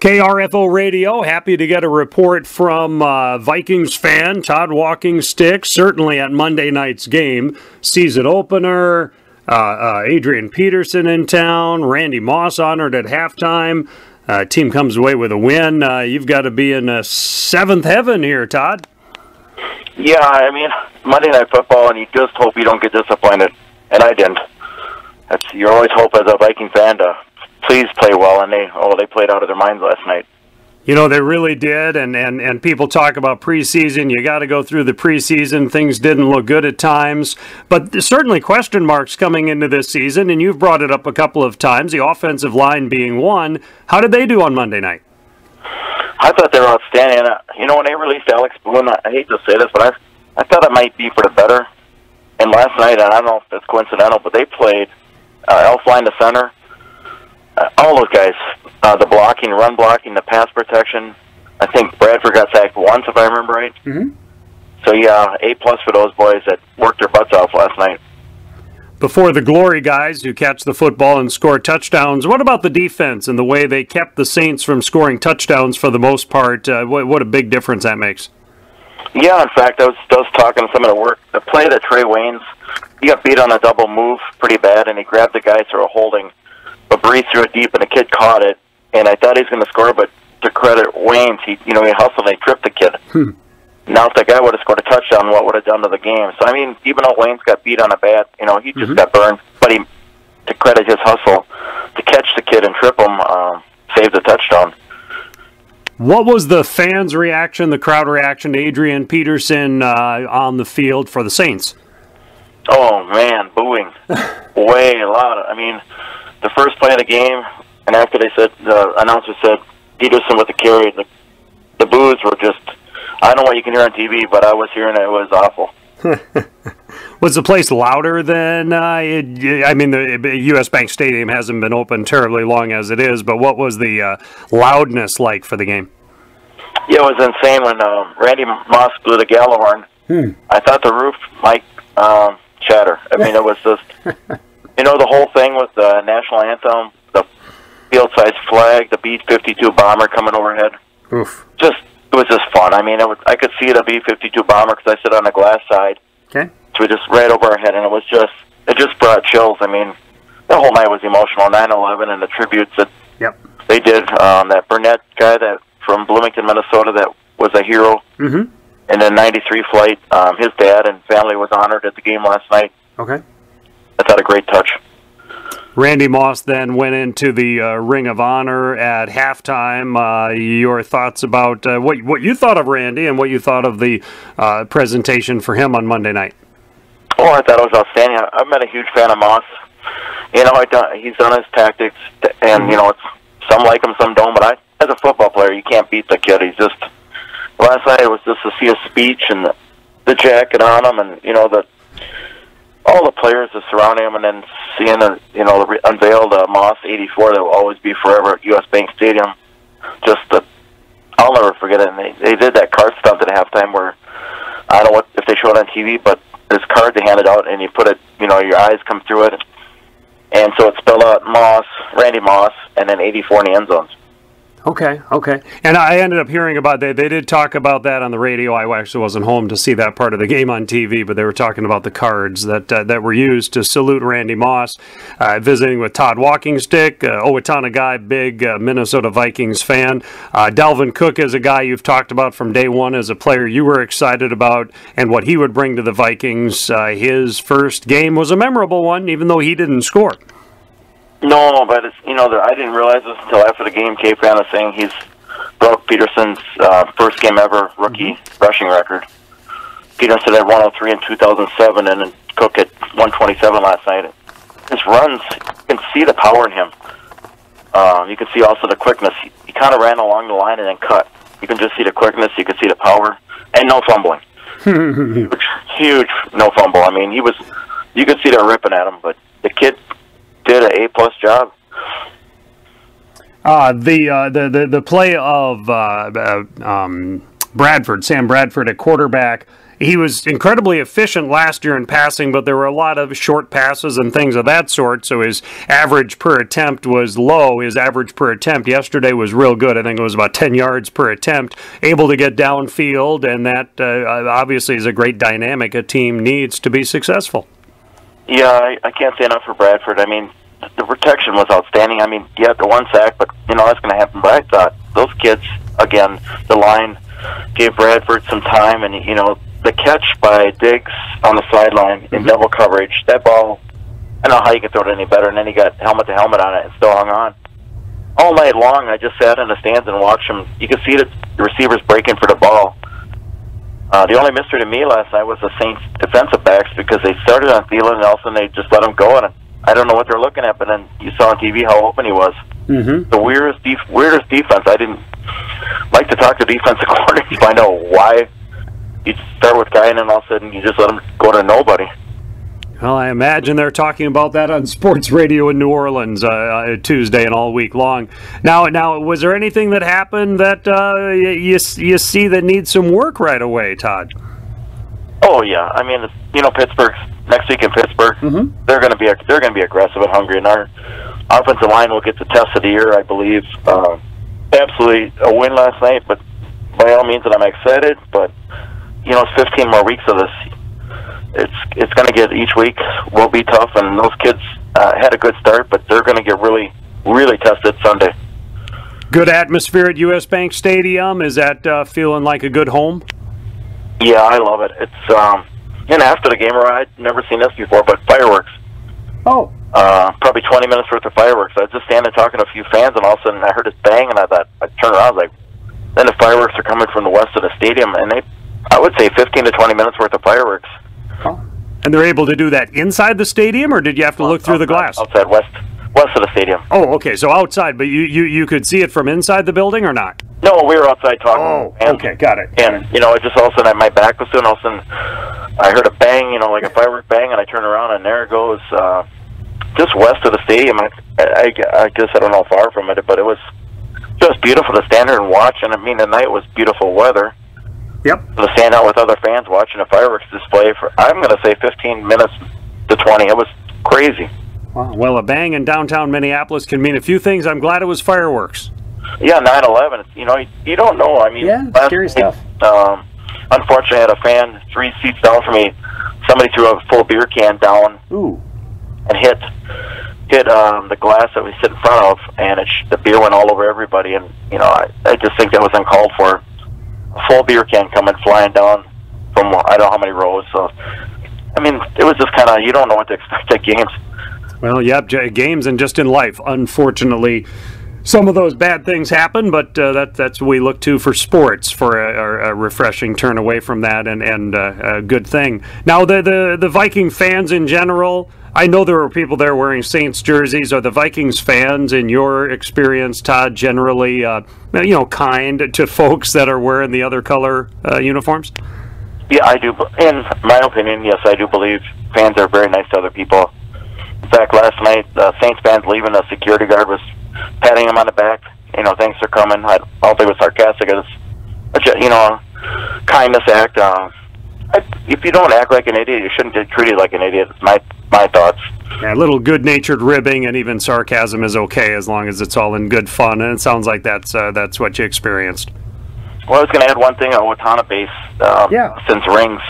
KRFO Radio, happy to get a report from Vikings fan Todd Walkingstick, certainly at Monday night's game. Season opener, Adrian Peterson in town, Randy Moss honored at halftime. Team comes away with a win. You've got to be in seventh heaven here, Todd. Yeah, I mean, Monday Night Football, and you just hope you don't get disappointed, and I didn't. You always hope as a Viking fan to please play well, and they played out of their minds last night. You know, they really did, and people talk about preseason. You got to go through the preseason. Things didn't look good at times, but there's certainly question marks coming into this season, and you've brought it up a couple of times, the offensive line being one. How did they do on Monday night? I thought they were outstanding. You know, when they released Alex Boone, I hate to say this, but I thought it might be for the better. And last night, and I don't know if it's coincidental, but they played Elfline to center. All those guys, the blocking, run blocking, the pass protection. I think Bradford got sacked once, if I remember right. Mm-hmm. So, yeah, A+ for those boys that worked their butts off last night. Before the glory guys who catch the football and score touchdowns, what about the defense and the way they kept the Saints from scoring touchdowns for the most part? What a big difference that makes. Yeah, in fact, I was talking to some of the play that Trey Waynes, he got beat on a double move pretty bad, and he grabbed the guy through a holding. But Bree threw it deep, and the kid caught it, and I thought he was going to score, but to credit Waynes, he hustled and he tripped the kid. Now, if that guy would have scored a touchdown, what would have done to the game? So, I mean, even though Waynes got beat on a bat, he just got burned. But to credit his hustle, to catch the kid and trip him, saved the touchdown. What was the fans' reaction, the crowd reaction to Adrian Peterson on the field for the Saints? Oh, man, booing. Way a lot. I mean, the first play of the game, and after the announcer said, Peterson with the carry, the boos were just, I don't know what you can hear on TV, but I was hearing it. It was awful. Was the place louder than, the U.S. Bank Stadium hasn't been open terribly long as it is, but what was the loudness like for the game? Yeah, it was insane when Randy Moss blew the Gallo horn. I thought the roof might shatter. I mean, it was just, the whole thing with the national anthem, the field-size flag, the B-52 bomber coming overhead. Oof. It was just fun. I mean, I could see the B-52 bomber because I sit on the glass side. Okay. So just right over our head, and it just brought chills. I mean, the whole night was emotional. 9/11 and the tributes that they did. That Burnett guy from Bloomington, Minnesota, that was a hero. Mm-hmm. And the 93 flight, his dad and family was honored at the game last night. Okay. I thought a great touch. Randy Moss then went into the Ring of Honor at halftime. Your thoughts about what you thought of Randy and what you thought of the presentation for him on Monday night? Oh, I thought it was outstanding. I've been a huge fan of Moss. He's done his tactics, and it's some like him, some don't. But as a football player, you can't beat the kid. He's just last night it was just to see his speech and the jacket on him, and all the players that surround him, and then seeing the unveiled Moss 84 that will always be forever at U.S. Bank Stadium. I'll never forget it. And they did that card stunt at halftime where I don't know if they showed it on TV, but this card they handed out, and you put it, your eyes come through it, and so it spelled out Randy Moss, and then 84 in the end zones. Okay. And I ended up hearing about that. They did talk about that on the radio. I actually wasn't home to see that part of the game on TV, but they were talking about the cards that were used to salute Randy Moss. Visiting with Todd Walkingstick, Owatonna guy, big Minnesota Vikings fan. Dalvin Cook is a guy you've talked about from day one as a player you were excited about and what he would bring to the Vikings. His first game was a memorable one, even though he didn't score. No, but it's, I didn't realize this until after the game. K-Fan was saying he's broke Peterson's first game ever rookie rushing record. Peterson had 103 in 2007, and then Cook at 127 last night. His runs, you can see the power in him. You can see also the quickness. He kind of ran along the line and then cut. You can just see the quickness. You can see the power, and no fumbling. huge no fumble. I mean, you could see they're ripping at him, but the kid did an A+ job. The play of Sam Bradford at quarterback he was incredibly efficient last year in passing, but there were a lot of short passes and things of that sort, so his average per attempt was low. His average per attempt yesterday was real good. I think it was about 10 yards per attempt, able to get downfield, and that obviously is a great dynamic a team needs to be successful. Yeah, I can't say enough for Bradford. I mean, the protection was outstanding. I mean, he had the one sack, but, that's going to happen. But I thought those kids, again, the line gave Bradford some time, and, the catch by Diggs on the sideline in double coverage, that ball, I don't know how you can throw it any better, and then he got helmet to helmet on it and still hung on. All night long, I just sat in the stands and watched him. You could see that the receivers breaking for the ball. The only mystery to me last night was the Saints defensive backs, because they started on Thielen and all of a sudden they just let him go, and I don't know what they're looking at, but then you saw on TV how open he was. The weirdest defense. I didn't like to talk to defensive coordinators to find out why you start with Guy and then all of a sudden you just let him go to nobody. Well, I imagine they're talking about that on sports radio in New Orleans Tuesday and all week long. Now, was there anything that happened that you see that needs some work right away, Todd? Oh yeah, I mean, Pittsburgh's next week in Pittsburgh. They're going to be aggressive and hungry, and our offensive line will get the test of the year, I believe. Absolutely a win last night, but by all means, and I'm excited. But it's 15 more weeks of this. It's going to get, each week will be tough, and those kids had a good start, but they're going to get really, really tested Sunday. Good atmosphere at U.S. Bank Stadium. Is that feeling like a good home? Yeah, I love it. It's and after the game, I'd never seen this before, but fireworks. Oh. Probably 20 minutes worth of fireworks. I was just standing talking to a few fans, and all of a sudden I heard this bang, and I thought, I turned around, I was like, then the fireworks are coming from the west of the stadium, and I would say 15 to 20 minutes worth of fireworks. Oh. And they're able to do that inside the stadium, or did you have to look through the glass? Outside, west of the stadium. Oh, okay, so outside, but you could see it from inside the building or not? No, we were outside talking. Oh, okay, got it. And, it just all of a sudden, my back was doing, all of a sudden, I heard a bang, like a firework bang, and I turned around, and there it goes, just west of the stadium. I guess I don't know how far from it, but it was just beautiful to stand there and watch, and I mean, the night was beautiful weather. Yep. To stand out with other fans watching a fireworks display for, I'm going to say 15 minutes to 20. It was crazy. Wow. Well, a bang in downtown Minneapolis can mean a few things. I'm glad it was fireworks. Yeah, 9/11. You don't know. I mean, yeah, scary stuff. Unfortunately, I had a fan 3 seats down from me. Somebody threw a full beer can down. Ooh. And hit the glass that we sit in front of, and the beer went all over everybody. And I just think that was uncalled for. A full beer can coming flying down from I don't know how many rows. So, I mean, it was just kind of, you don't know what to expect at games. Well, yep, games and just in life, unfortunately, some of those bad things happen, but that's what we look to for sports, for a refreshing turn away from that, and a good thing. Now, the Viking fans in general, I know there were people there wearing Saints jerseys. Are the Vikings fans, in your experience, Todd, generally kind to folks that are wearing the other color uniforms? Yeah, I do. In my opinion, yes, I do believe fans are very nice to other people. In fact, last night, the Saints fans leaving, the security guard was patting him on the back. Thanks for coming. I don't think it was sarcastic. It was, a kindness act. If you don't act like an idiot, you shouldn't get treated like an idiot. It's my thoughts. Yeah, a little good-natured ribbing and even sarcasm is okay as long as it's all in good fun. And it sounds like that's what you experienced. Well, I was going to add one thing on Owatonna base. Since rings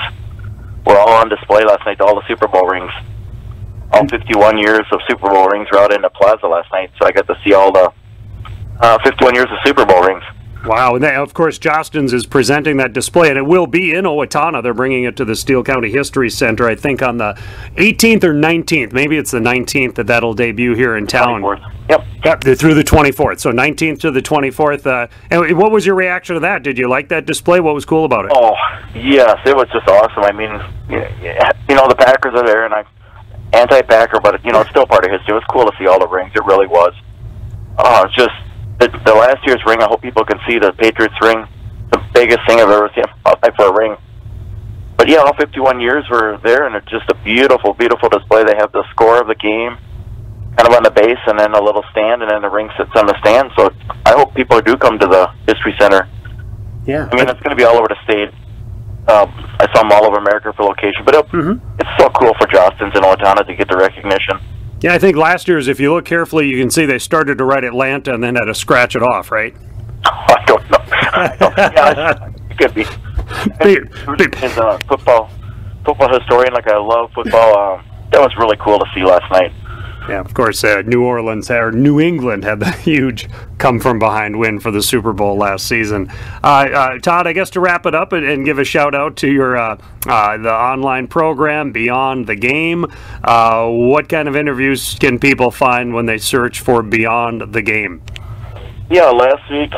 were all on display last night, all the Super Bowl rings. All 51 years of Super Bowl rings were out in the plaza last night, so I got to see all the 51 years of Super Bowl rings. Wow, and of course, Jostens is presenting that display, and it will be in Owatonna. They're bringing it to the Steele County History Center, I think, on the 18th or 19th. Maybe it's the 19th that'll debut here in town. 24th. Yep, through the 24th. So 19th to the 24th. And what was your reaction to that? Did you like that display? What was cool about it? Oh, yes, it was just awesome. I mean, the Packers are there, and I'm anti-Packer, but, it's still part of history. It was cool to see all the rings. It really was. It's just... The last year's ring, I hope people can see the Patriots ring, the biggest thing I've ever seen for a ring. But yeah, all 51 years were there, and it's just a beautiful, beautiful display. They have the score of the game kind of on the base, and then a little stand, and then the ring sits on the stand. So I hope people do come to the History Center. Yeah. I mean, it's going to be all over the state. I saw them all over America for location, but it's so cool for Jostens and Owatonna to get the recognition. Yeah, I think last year's, if you look carefully, you can see they started to write Atlanta and then had to scratch it off, right? I don't know. Yeah, it could be. As a football historian, like I love football, that was really cool to see last night. Yeah, of course, New England had the huge come-from-behind win for the Super Bowl last season. Todd, I guess to wrap it up and give a shout-out to your the online program, Beyond the Game, what kind of interviews can people find when they search for Beyond the Game? Yeah, last week,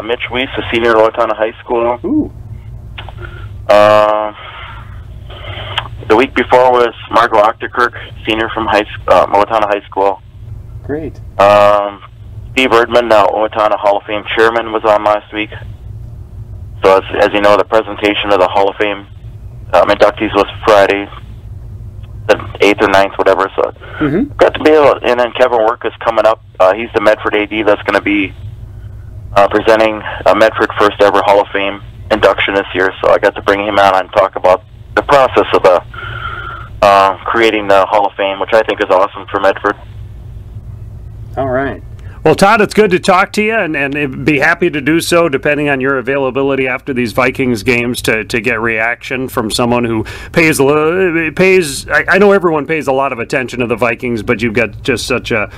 Mitch Weiss, a senior at Owatonna High School. Ooh. The week before was Margot Ochterkirk, senior from Owatonna High School. Great. Steve Erdman, Owatonna Hall of Fame chairman, was on last week. So as you know, the presentation of the Hall of Fame inductees was Friday, the 8th or 9th, whatever. So got to be able, and then Kevin Work is coming up. He's the Medford AD that's going to be presenting Medford first ever Hall of Fame induction this year. So I got to bring him on and talk about the process of creating the Hall of Fame, which I think is awesome for Medford. All right. Well, Todd, it's good to talk to you, and be happy to do so, depending on your availability after these Vikings games, to get reaction from someone who pays. I know everyone pays a lot of attention to the Vikings, but you've got just such a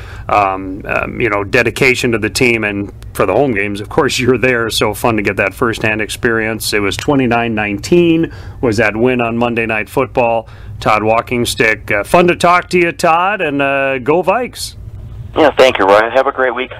dedication to the team, and for the home games, of course, you're there. So fun to get that firsthand experience. It was 29-19 was that win on Monday Night Football. Todd Walkingstick, fun to talk to you, Todd, and go Vikes. Yeah, thank you, Roy. Have a great week.